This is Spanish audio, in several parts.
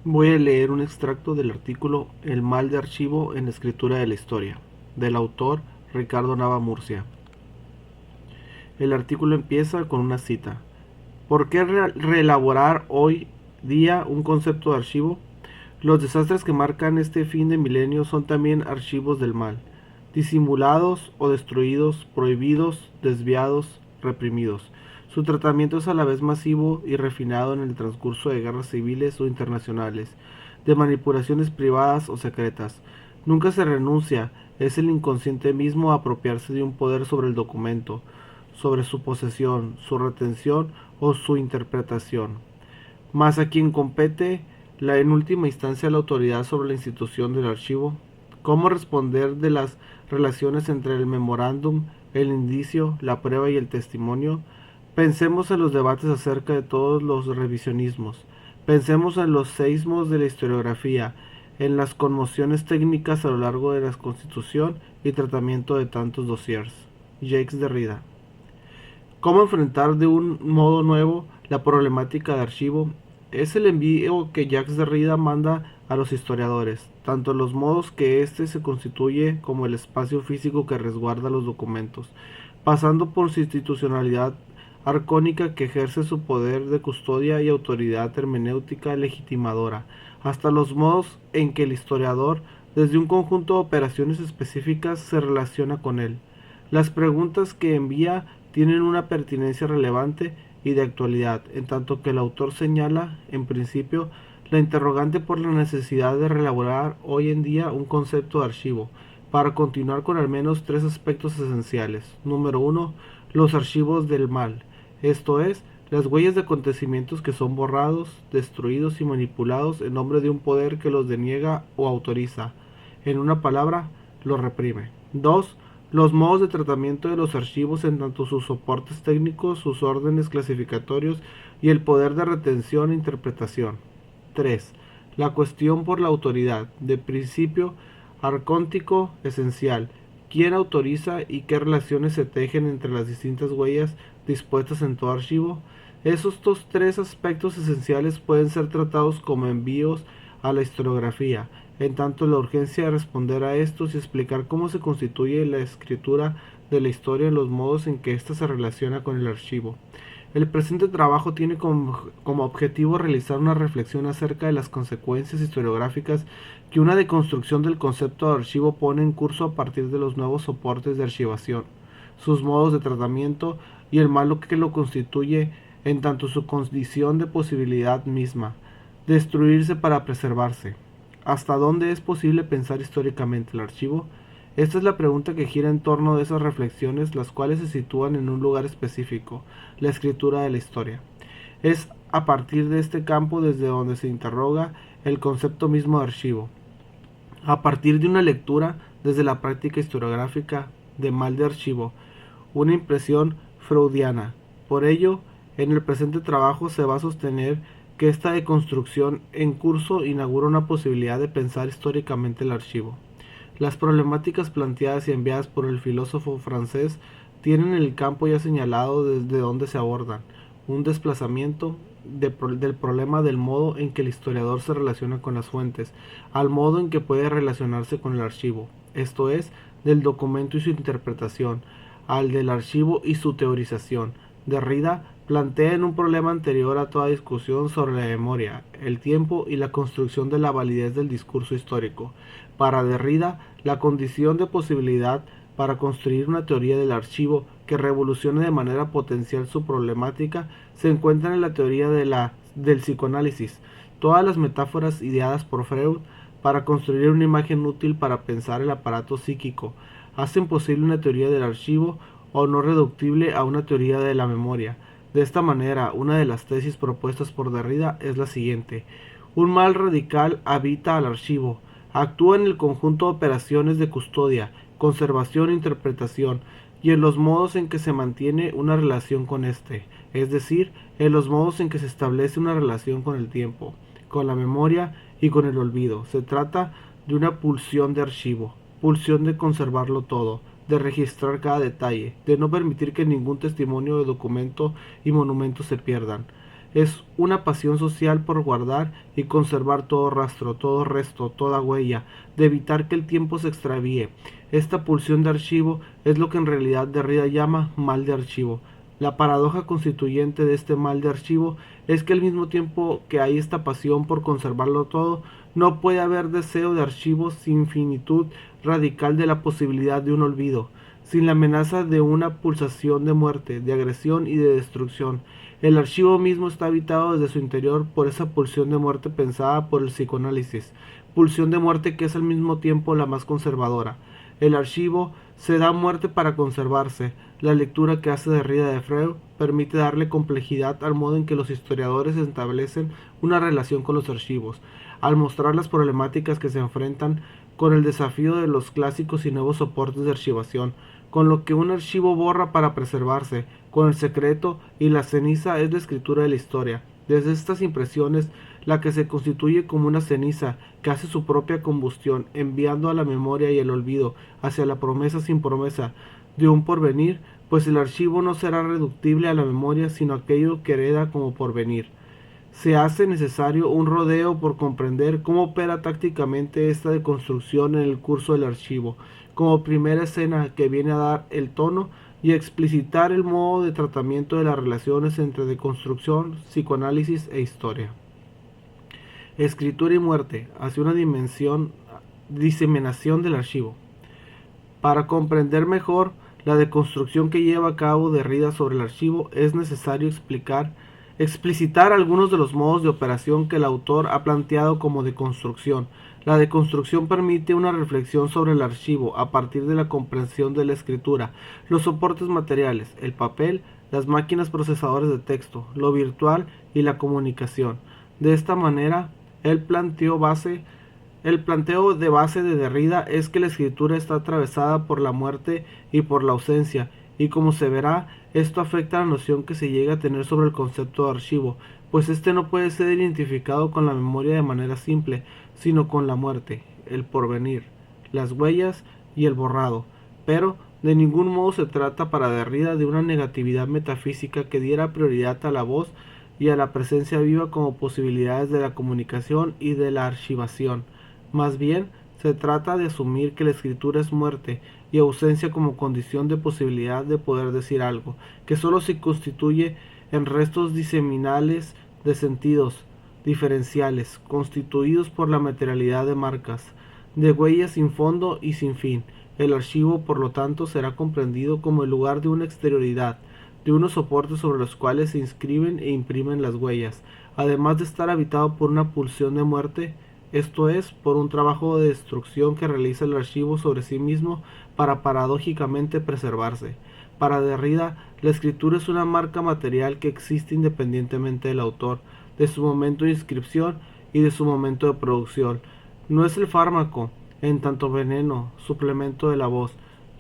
Voy a leer un extracto del artículo El mal de archivo en la escritura de la historia, del autor Ricardo Nava Murcia. El artículo empieza con una cita. ¿Por qué reelaborar hoy día un concepto de archivo? Los desastres que marcan este fin de milenio son también archivos del mal, disimulados o destruidos, prohibidos, desviados, reprimidos. Su tratamiento es a la vez masivo y refinado en el transcurso de guerras civiles o internacionales, de manipulaciones privadas o secretas. Nunca se renuncia, es el inconsciente mismo a apropiarse de un poder sobre el documento, sobre su posesión, su retención o su interpretación. Mas a quien compete en última instancia la autoridad sobre la institución del archivo. ¿Cómo responder de las relaciones entre el memorándum, el indicio, la prueba y el testimonio? Pensemos en los debates acerca de todos los revisionismos. Pensemos en los seísmos de la historiografía, en las conmociones técnicas a lo largo de la constitución y tratamiento de tantos dossiers. Jacques Derrida. ¿Cómo enfrentar de un modo nuevo la problemática de archivo? Es el envío que Jacques Derrida manda a los historiadores, tanto los modos que éste se constituye como el espacio físico que resguarda los documentos, pasando por su institucionalidad arcónica que ejerce su poder de custodia y autoridad hermenéutica legitimadora, hasta los modos en que el historiador, desde un conjunto de operaciones específicas, se relaciona con él. Las preguntas que envía tienen una pertinencia relevante y de actualidad, en tanto que el autor señala, en principio, la interrogante por la necesidad de reelaborar hoy en día un concepto de archivo, para continuar con al menos tres aspectos esenciales. Número uno, los archivos del mal, esto es, las huellas de acontecimientos que son borrados, destruidos y manipulados en nombre de un poder que los deniega o autoriza. En una palabra, los reprime. 2. Los modos de tratamiento de los archivos en tanto sus soportes técnicos, sus órdenes clasificatorios y el poder de retención e interpretación. 3. La cuestión por la autoridad, de principio arcóntico esencial. ¿Quién autoriza y qué relaciones se tejen entre las distintas huellas dispuestas en todo archivo? Estos tres aspectos esenciales pueden ser tratados como envíos a la historiografía, en tanto la urgencia de responder a estos y explicar cómo se constituye la escritura de la historia en los modos en que ésta se relaciona con el archivo. El presente trabajo tiene como objetivo realizar una reflexión acerca de las consecuencias historiográficas que una deconstrucción del concepto de archivo pone en curso a partir de los nuevos soportes de archivación, sus modos de tratamiento y el malo que lo constituye en tanto su condición de posibilidad misma, destruirse para preservarse. ¿Hasta dónde es posible pensar históricamente el archivo? Esta es la pregunta que gira en torno de esas reflexiones, las cuales se sitúan en un lugar específico, la escritura de la historia. Es a partir de este campo desde donde se interroga el concepto mismo de archivo. A partir de una lectura desde la práctica historiográfica de mal de archivo, una impresión freudiana. Por ello, en el presente trabajo se va a sostener que esta deconstrucción en curso inaugura una posibilidad de pensar históricamente el archivo. Las problemáticas planteadas y enviadas por el filósofo francés tienen el campo ya señalado desde donde se abordan, un desplazamiento del problema del modo en que el historiador se relaciona con las fuentes, al modo en que puede relacionarse con el archivo, esto es, del documento y su interpretación, al del archivo y su teorización. Derrida plantea en un problema anterior a toda discusión sobre la memoria, el tiempo y la construcción de la validez del discurso histórico. Para Derrida, la condición de posibilidad para construir una teoría del archivo que revolucione de manera potencial su problemática se encuentra en la teoría del psicoanálisis. Todas las metáforas ideadas por Freud para construir una imagen útil para pensar el aparato psíquico hacen posible una teoría del archivo o no reductible a una teoría de la memoria. De esta manera, una de las tesis propuestas por Derrida es la siguiente. Un mal radical habita al archivo, actúa en el conjunto de operaciones de custodia, conservación e interpretación, y en los modos en que se mantiene una relación con éste, es decir, en los modos en que se establece una relación con el tiempo, con la memoria y con el olvido. Se trata de una pulsión de archivo, pulsión de conservarlo todo, de registrar cada detalle, de no permitir que ningún testimonio de documento y monumento se pierdan. Es una pasión social por guardar y conservar todo rastro, todo resto, toda huella, de evitar que el tiempo se extravíe. Esta pulsión de archivo es lo que en realidad Derrida llama mal de archivo. La paradoja constituyente de este mal de archivo es que al mismo tiempo que hay esta pasión por conservarlo todo, no puede haber deseo de archivo sin finitud radical de la posibilidad de un olvido, sin la amenaza de una pulsación de muerte, de agresión y de destrucción. El archivo mismo está habitado desde su interior por esa pulsión de muerte pensada por el psicoanálisis, pulsión de muerte que es al mismo tiempo la más conservadora. El archivo se da muerte para conservarse. La lectura que hace Derrida de Freud permite darle complejidad al modo en que los historiadores establecen una relación con los archivos, al mostrar las problemáticas que se enfrentan con el desafío de los clásicos y nuevos soportes de archivación, con lo que un archivo borra para preservarse, con el secreto y la ceniza es la escritura de la historia. Desde estas impresiones, la que se constituye como una ceniza que hace su propia combustión, enviando a la memoria y el olvido hacia la promesa sin promesa de un porvenir, pues el archivo no será reductible a la memoria, sino aquello que hereda como porvenir. Se hace necesario un rodeo por comprender cómo opera tácticamente esta deconstrucción en el curso del archivo, como primera escena que viene a dar el tono y a explicitar el modo de tratamiento de las relaciones entre deconstrucción, psicoanálisis e historia. Escritura y muerte hacia una diseminación del archivo. Para comprender mejor la deconstrucción que lleva a cabo Derrida sobre el archivo, es necesario explicitar algunos de los modos de operación que el autor ha planteado como deconstrucción. La deconstrucción permite una reflexión sobre el archivo a partir de la comprensión de la escritura, los soportes materiales, el papel, las máquinas procesadoras de texto, lo virtual y la comunicación. De esta manera, el planteo de base de Derrida es que la escritura está atravesada por la muerte y por la ausencia, y como se verá, esto afecta a la noción que se llega a tener sobre el concepto de archivo, pues este no puede ser identificado con la memoria de manera simple, sino con la muerte, el porvenir, las huellas y el borrado. Pero de ningún modo se trata para Derrida de una negatividad metafísica que diera prioridad a la voz y a la presencia viva como posibilidades de la comunicación y de la archivación. Más bien, se trata de asumir que la escritura es muerte y ausencia como condición de posibilidad de poder decir algo, que sólo se constituye en restos diseminales de sentidos diferenciales, constituidos por la materialidad de marcas, de huellas sin fondo y sin fin. El archivo, por lo tanto, será comprendido como el lugar de una exterioridad, de unos soportes sobre los cuales se inscriben e imprimen las huellas, además de estar habitado por una pulsión de muerte, esto es, por un trabajo de destrucción que realiza el archivo sobre sí mismo para paradójicamente preservarse. Para Derrida, la escritura es una marca material que existe independientemente del autor, de su momento de inscripción y de su momento de producción. No es el fármaco, en tanto veneno, suplemento de la voz,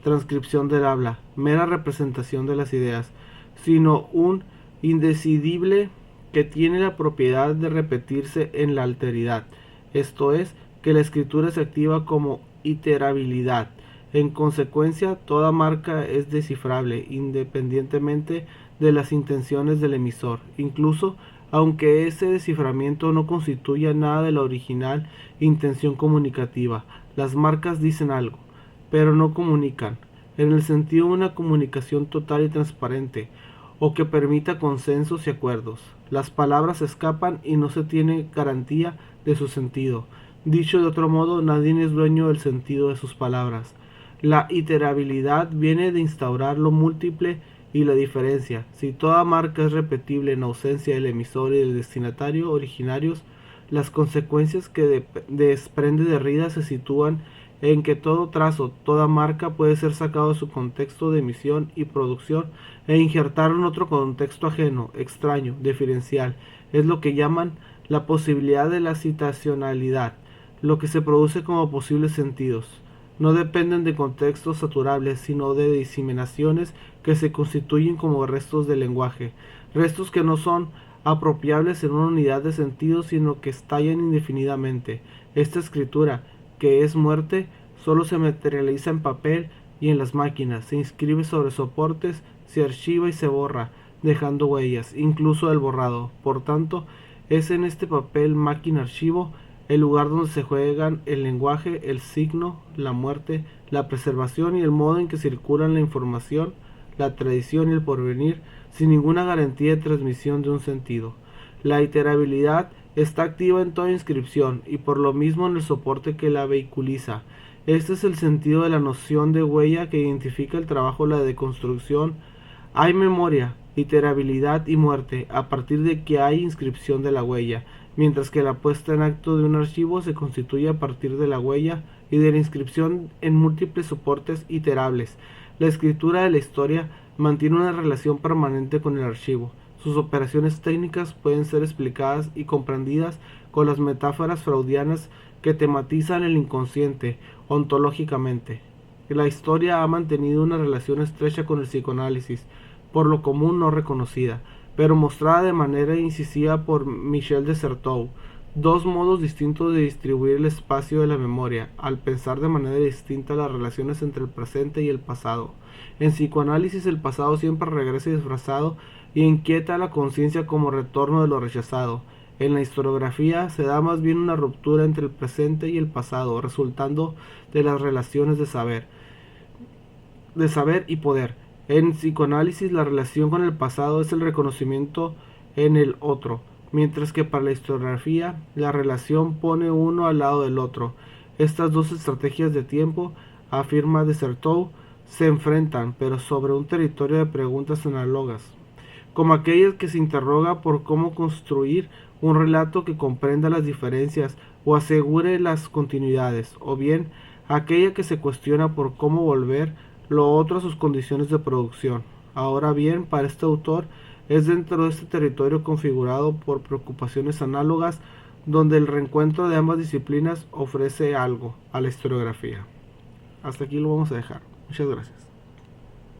transcripción del habla, mera representación de las ideas, sino un indecidible que tiene la propiedad de repetirse en la alteridad, esto es, que la escritura se activa como iterabilidad. En consecuencia, toda marca es descifrable independientemente de las intenciones del emisor, incluso aunque ese desciframiento no constituya nada de la original intención comunicativa. Las marcas dicen algo, pero no comunican, en el sentido de una comunicación total y transparente, o que permita consensos y acuerdos. Las palabras escapan y no se tiene garantía de su sentido. Dicho de otro modo, nadie es dueño del sentido de sus palabras. La iterabilidad viene de instaurar lo múltiple y la diferencia. Si toda marca es repetible en ausencia del emisor y del destinatario originarios, las consecuencias que desprende Derrida se sitúan en que todo trazo, toda marca puede ser sacado de su contexto de emisión y producción e injertarlo en otro contexto ajeno, extraño, diferencial. Es lo que llaman la posibilidad de la citacionalidad, lo que se produce como posibles sentidos. No dependen de contextos saturables, sino de diseminaciones que se constituyen como restos del lenguaje, restos que no son apropiables en una unidad de sentido, sino que estallan indefinidamente. Esta escritura, que es muerte, solo se materializa en papel y en las máquinas, se inscribe sobre soportes, se archiva y se borra, dejando huellas, incluso el borrado. Por tanto, es en este papel máquina archivo el lugar donde se juegan el lenguaje, el signo, la muerte, la preservación y el modo en que circulan la información, la tradición y el porvenir, sin ninguna garantía de transmisión de un sentido. La iterabilidad está activa en toda inscripción y por lo mismo en el soporte que la vehiculiza. Este es el sentido de la noción de huella que identifica el trabajo de la deconstrucción. Hay memoria, iterabilidad y muerte a partir de que hay inscripción de la huella, mientras que la puesta en acto de un archivo se constituye a partir de la huella y de la inscripción en múltiples soportes iterables. La escritura de la historia mantiene una relación permanente con el archivo. Sus operaciones técnicas pueden ser explicadas y comprendidas con las metáforas freudianas que tematizan el inconsciente ontológicamente. La historia ha mantenido una relación estrecha con el psicoanálisis, por lo común no reconocida, pero mostrada de manera incisiva por Michel de Certeau. Dos modos distintos de distribuir el espacio de la memoria, al pensar de manera distinta las relaciones entre el presente y el pasado. En psicoanálisis el pasado siempre regresa disfrazado y inquieta a la conciencia como retorno de lo rechazado. En la historiografía se da más bien una ruptura entre el presente y el pasado, resultando de las relaciones de saber y poder. En psicoanálisis la relación con el pasado es el reconocimiento en el otro, mientras que para la historiografía la relación pone uno al lado del otro. Estas dos estrategias de tiempo, afirma de Certeau, se enfrentan, pero sobre un territorio de preguntas análogas, como aquella que se interroga por cómo construir un relato que comprenda las diferencias o asegure las continuidades, o bien aquella que se cuestiona por cómo volver lo otro a sus condiciones de producción. Ahora bien, para este autor es dentro de este territorio configurado por preocupaciones análogas donde el reencuentro de ambas disciplinas ofrece algo a la historiografía. Hasta aquí lo vamos a dejar. Muchas gracias.